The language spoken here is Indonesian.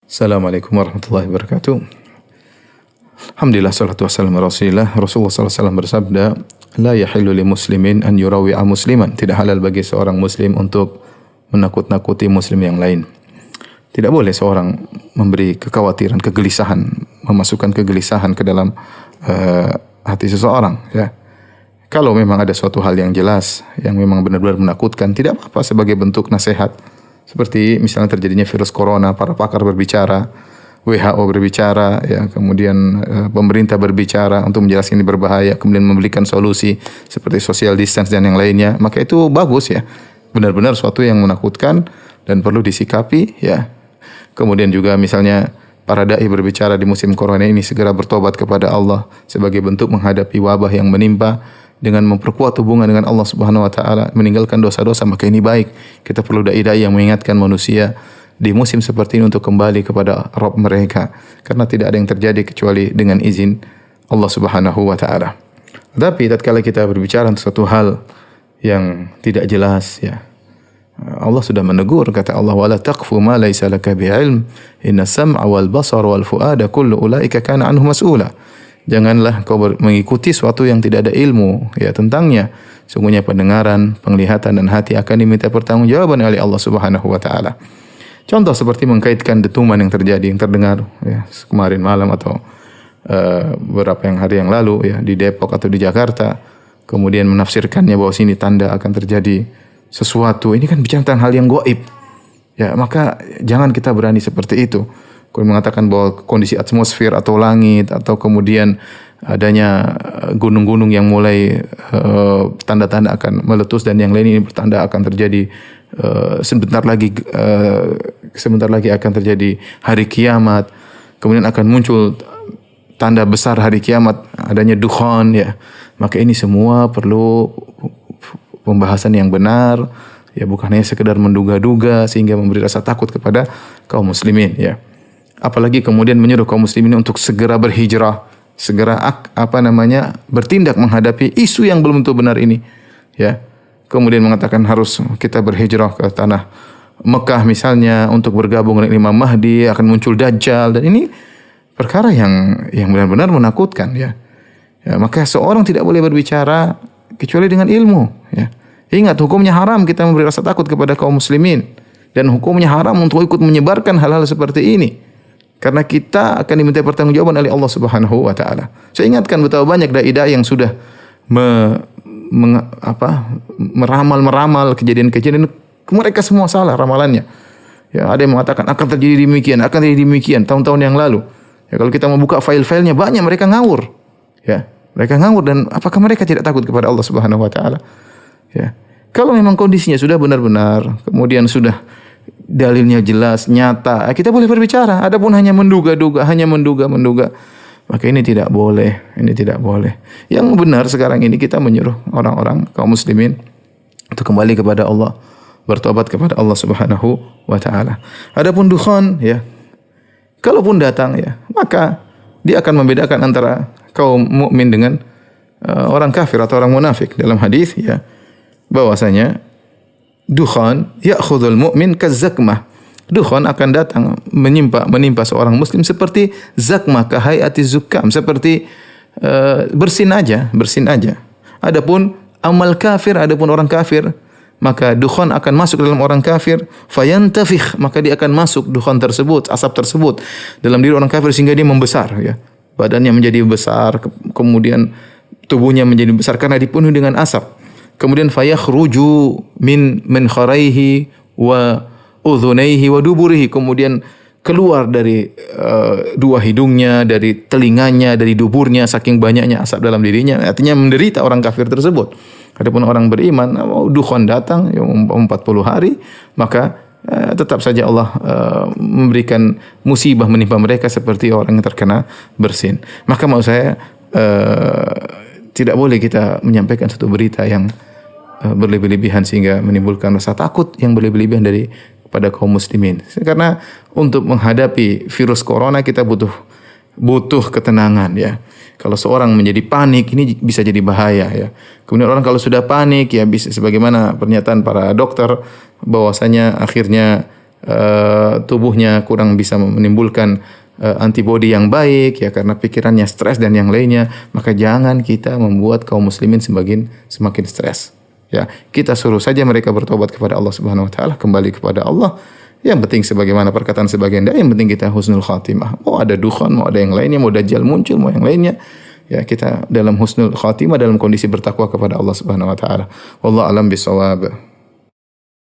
Assalamualaikum warahmatullahi wabarakatuh. Alhamdulillah salatu wassalamu ala Rasulillah. Rasulullah sallallahu alaihi wasallam bersabda, "La yahillu li muslimin an yurawi'a musliman." Tidak halal bagi seorang muslim untuk menakut-nakuti muslim yang lain. Tidak boleh seorang memberi kekhawatiran, kegelisahan, memasukkan kegelisahan ke dalam hati seseorang, ya. Kalau memang ada suatu hal yang jelas, yang memang benar-benar menakutkan, tidak apa-apa sebagai bentuk nasihat. Seperti misalnya terjadinya virus corona, para pakar berbicara, WHO berbicara, ya, kemudian pemerintah berbicara untuk menjelaskan ini berbahaya, kemudian memberikan solusi seperti social distance dan yang lainnya, maka itu bagus, ya. Benar-benar suatu yang menakutkan dan perlu disikapi, ya. Kemudian juga misalnya para dai berbicara di musim corona ini segera bertobat kepada Allah sebagai bentuk menghadapi wabah yang menimpa, dengan memperkuat hubungan dengan Allah Subhanahu wa taala, meninggalkan dosa-dosa, maka ini baik. Kita perlu dai-dai yang mengingatkan manusia di musim seperti ini untuk kembali kepada Rabb mereka, karena tidak ada yang terjadi kecuali dengan izin Allah Subhanahu wa taala. Tapi tatkala kita berbicara tentang suatu hal yang tidak jelas, ya, Allah sudah menegur, kata Allah, wala taqfu ma laysa laka bi'ilm inna sam'a wal basara wal fuada kullu ulaika kana anhu mas'ula. Janganlah kau mengikuti suatu yang tidak ada ilmu, ya, tentangnya. Sungguhnya pendengaran, penglihatan dan hati akan diminta pertanggungjawaban oleh Allah Subhanahu wa taala. Contoh seperti mengkaitkan dentuman yang terjadi, yang terdengar, ya, kemarin malam atau beberapa hari yang lalu, ya, di Depok atau di Jakarta. Kemudian menafsirkannya bahwa sini tanda akan terjadi sesuatu. Ini kan bicara tentang hal yang gaib. Ya, maka jangan kita berani seperti itu. Kemudian mengatakan bahwa kondisi atmosfer atau langit atau kemudian adanya gunung-gunung yang mulai tanda-tanda akan meletus dan yang lain ini bertanda akan terjadi sebentar lagi akan terjadi hari kiamat. Kemudian akan muncul tanda besar hari kiamat, adanya dukhan, ya. Maka ini semua perlu pembahasan yang benar, ya, bukan hanya sekedar menduga-duga sehingga memberi rasa takut kepada kaum muslimin, ya. Apalagi kemudian menyuruh kaum muslimin untuk segera berhijrah, segera bertindak menghadapi isu yang belum tentu benar ini, ya. Kemudian mengatakan harus kita berhijrah ke tanah Mekah misalnya untuk bergabung dengan Imam Mahdi, akan muncul Dajjal, dan ini perkara yang benar-benar menakutkan, ya. Ya, maka seorang tidak boleh berbicara kecuali dengan ilmu, ya. Ingat, hukumnya haram kita memberi rasa takut kepada kaum muslimin, dan hukumnya haram untuk ikut menyebarkan hal-hal seperti ini. Karena kita akan diminta pertanggungjawaban oleh Allah Subhanahu wa taala. Saya ingatkan betapa banyak dai-dai yang sudah meramal kejadian-kejadian, mereka semua salah ramalannya. Ya, ada yang mengatakan akan terjadi demikian tahun-tahun yang lalu. Ya, kalau kita membuka file-filenya banyak mereka ngawur. Ya, mereka ngawur, dan apakah mereka tidak takut kepada Allah Subhanahu wa taala? Ya. Kalau memang kondisinya sudah benar-benar, kemudian sudah dalilnya jelas, nyata, kita boleh berbicara. Adapun hanya menduga-duga, maka ini tidak boleh. Yang benar sekarang ini kita menyuruh orang-orang kaum muslimin untuk kembali kepada Allah, bertobat kepada Allah Subhanahu wa taala. Adapun dukhan, ya, kalaupun datang, ya, maka dia akan membedakan antara kaum mukmin dengan orang kafir atau orang munafik. Dalam hadis, ya, bahwasanya dukhan ya'khudhul mu'min kazakmah. Dukhan akan datang menimpa seorang muslim seperti zakmah, kahayati zukam, seperti bersin aja. Adapun orang kafir, maka dukhan akan masuk dalam orang kafir, fayantafikh, maka dia akan masuk dukhan tersebut, asap tersebut dalam diri orang kafir sehingga dia membesar, ya. Badannya menjadi besar, kemudian tubuhnya menjadi besar karena dipenuhi dengan asap. Kemudian fayakhruju min kharaihi wa udhunaihi wa duburihi, kemudian keluar dari dua hidungnya, dari telinganya, dari duburnya, saking banyaknya asap dalam dirinya. Artinya menderita orang kafir tersebut. Adapun orang beriman, dukhan datang 40 hari, maka tetap saja Allah memberikan musibah menimpa mereka seperti orang yang terkena bersin. Maka maksud saya tidak boleh kita menyampaikan satu berita yang berlebih-lebihan sehingga menimbulkan rasa takut yang berlebih-lebihan pada kaum muslimin. Karena untuk menghadapi virus corona kita butuh ketenangan, ya. Kalau seorang menjadi panik, ini bisa jadi bahaya, ya. Kemudian orang kalau sudah panik, ya, bisa sebagaimana pernyataan para dokter bahwasanya akhirnya tubuhnya kurang bisa menimbulkan antibodi yang baik ya karena pikirannya stres dan yang lainnya, maka jangan kita membuat kaum muslimin semakin stres. Ya, kita suruh saja mereka bertobat kepada Allah Subhanahu wa taala, kembali kepada Allah. Yang penting sebagaimana perkataan sebagian dai, yang penting kita husnul khatimah. Mau ada dukhan, mau ada yang lainnya, mau dajjal muncul, mau yang lainnya. Ya, kita dalam husnul khatimah, dalam kondisi bertakwa kepada Allah Subhanahu wa taala. Wallahu alam bisawab.